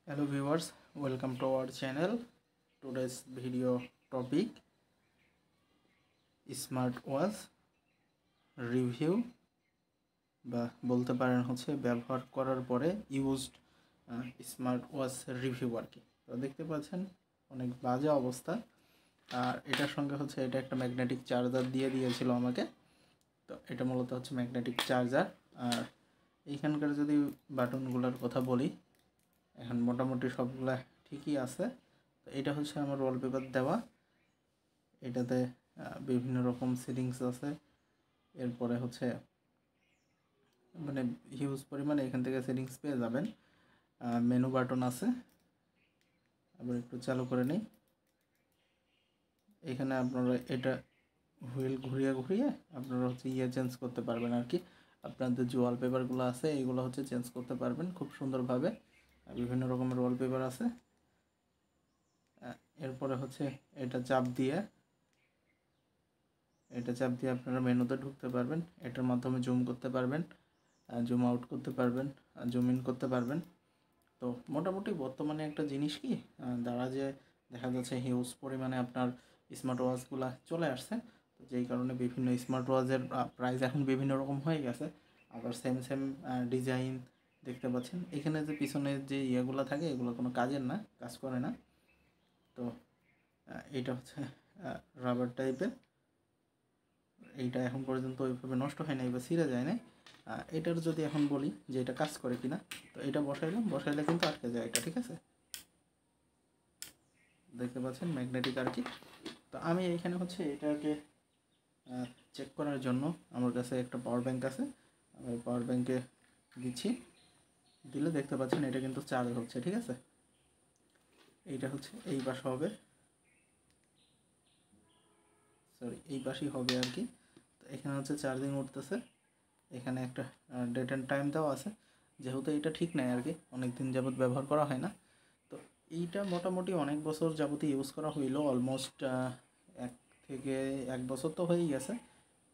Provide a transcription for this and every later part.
Hello viewers, welcome to our channel. Today's video topic smartwatch review বা বলতে পারেন হচ্ছে ব্যবহার করার পরে ইউজড স্মার্টওয়াচ রিভিউ আর কি। তো দেখতে পাচ্ছেন অনেক বাজে অবস্থা। আর এটার সঙ্গে হচ্ছে এটা একটা ম্যাগনেটিক চার্জার দিয়ে দিয়েছিল আমাকে। তো এটা মূলত হচ্ছে ম্যাগনেটিক চার্জার। আর এইখানকার যদি বাটনগুলোর কথা বলি, এখন মোটামুটি সবগুলা ঠিকই আছে। তো এটা হচ্ছে আমার ওয়ালপেপার দেওয়া, এটাতে বিভিন্ন রকম সেটিংস আছে। এরপরে হচ্ছে মানে হিউজ পরিমাণে এখান থেকে সেটিংস পেয়ে যাবেন। মেনু বাটন আছে, আবার একটু চালু করে নিই। এখানে আপনারা এটা হুইল ঘুরিয়ে ঘুরিয়ে আপনারা হচ্ছে চেঞ্জ করতে পারবেন আর কি। আপনাদের যে ওয়ালপেপারগুলো আছে এইগুলো হচ্ছে চেঞ্জ করতে পারবেন খুব সুন্দরভাবে। বিভিন্ন রকমের ওয়ালপেপার আছে। এরপরে হচ্ছে এটা চাপ দিয়ে আপনারা মেনুতে ঢুকতে পারবেন। এটার মাধ্যমে জুম করতে পারবেন, জুম আউট করতে পারবেন, জুম ইন করতে পারবেন। তো মোটামুটি বর্তমানে একটা জিনিস কি দ্বারা যে দেখা যাচ্ছে হিউজ পরিমাণে আপনার স্মার্ট ওয়াচগুলো চলে আসছে। তো যেই কারণে বিভিন্ন স্মার্ট ওয়াচের প্রাইস এখন বিভিন্ন রকম হয়ে গেছে। আবার সেম ডিজাইন দেখতে পাচ্ছেন। এখানে যে পিছনের যে ইয়েগুলো থাকে এগুলো কোনো কাজের না, কাজ করে না। তো এইটা হচ্ছে রাবার টাইপের। এইটা এখন পর্যন্ত ওইভাবে নষ্ট হয় নাই বা ছিঁড়ে যায় না। এটার যদি এখন বলি যে এটা কাজ করে কিনা, তো এটা বসাইলে কিন্তু আটকে যায় এটা, ঠিক আছে। দেখতে পাচ্ছেন ম্যাগনেটিক আর কি। তো আমি এইখানে হচ্ছে এটাকে চেক করার জন্য আমার কাছে একটা পাওয়ার ব্যাংক আছে। আমি পাওয়ার ব্যাংকে দিচ্ছি, দিলে দেখতে পাচ্ছেন এটা কিন্তু চার্জ হচ্ছে, ঠিক আছে। এইটা হচ্ছে এই পাশে হবে, এই পাশেই হবে আর কি। তো এখানে হচ্ছে চার্জিং উঠতেছে। এখানে একটা ডেট অ্যান্ড টাইম দেওয়া আছে। যেহেতু এটা ঠিক নাই আর কি, অনেক দিন যাবত ব্যবহার করা হয় না। তো এইটা মোটামুটি অনেক বছর যাবতই ইউজ করা হইলো। অলমোস্ট 1 বছর তো হয়েই গেছে,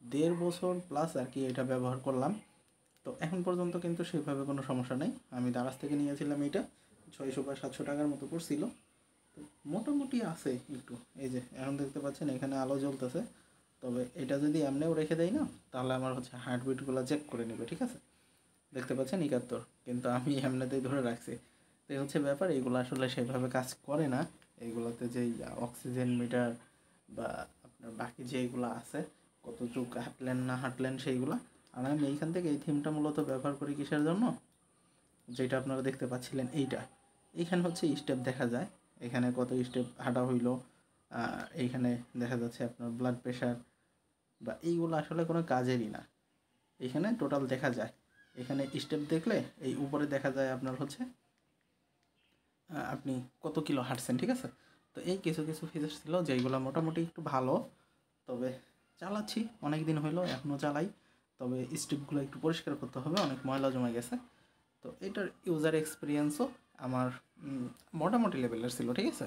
1.5 বছর প্লাস আর কি এটা ব্যবহার করলাম। তো এখন পর্যন্ত কিন্তু সেভাবে কোনো সমস্যা নেই। আমি দারাজ থেকে নিয়েছিলাম, এটা 600 বা 700 টাকার মতো পড়ছিল। তো মোটামুটি আছে একটু। এই যে এখন দেখতে পাচ্ছেন এখানে আলো জ্বলতেছে। তবে এটা যদি এমনিও রেখে দেয় না, তাহলে আমার হচ্ছে হার্টবিটগুলো চেক করে নেবে, ঠিক আছে। দেখতে পাচ্ছেন 71, কিন্তু আমি এমনিতেই ধরে রাখছি। তো এই হচ্ছে ব্যাপার। এইগুলো আসলে সেভাবে কাজ করে না। এইগুলোতে যেই অক্সিজেন মিটার বা আপনার বাকি যেইগুলো আছে, কতটুক হাঁটলেন না হাঁটলেন সেইগুলো। আর আমি এইখান থেকে এই থিমটা মূলত ব্যবহার করি কিসের জন্য, যেটা আপনারা দেখতে পাচ্ছিলেন এইখানে হচ্ছে স্টেপ দেখা যায়। এখানে কত স্টেপ হাঁটা হইলো, এইখানে দেখা যাচ্ছে আপনার ব্লাড প্রেশার বা এইগুলো আসলে কোনো কাজেরই না। এখানে টোটাল দেখা যায়। এখানে স্টেপ দেখলে এই উপরে দেখা যায় আপনার হচ্ছে আপনি কত কিলো হাঁটছেন, ঠিক আছে। তো এই কিছু ফিচার্স ছিল যেইগুলো মোটামুটি একটু ভালো। তবে চালাচ্ছি অনেক দিন হইলো, এখনও চালাই। তবে স্টেপগুলো একটু পরিষ্কার করতে হবে, অনেক ময়লা জমে গেছে। তো এটার ইউজার এক্সপিরিয়েন্সও আমার মোটামুটি লেভেলের ছিল, ঠিক আছে।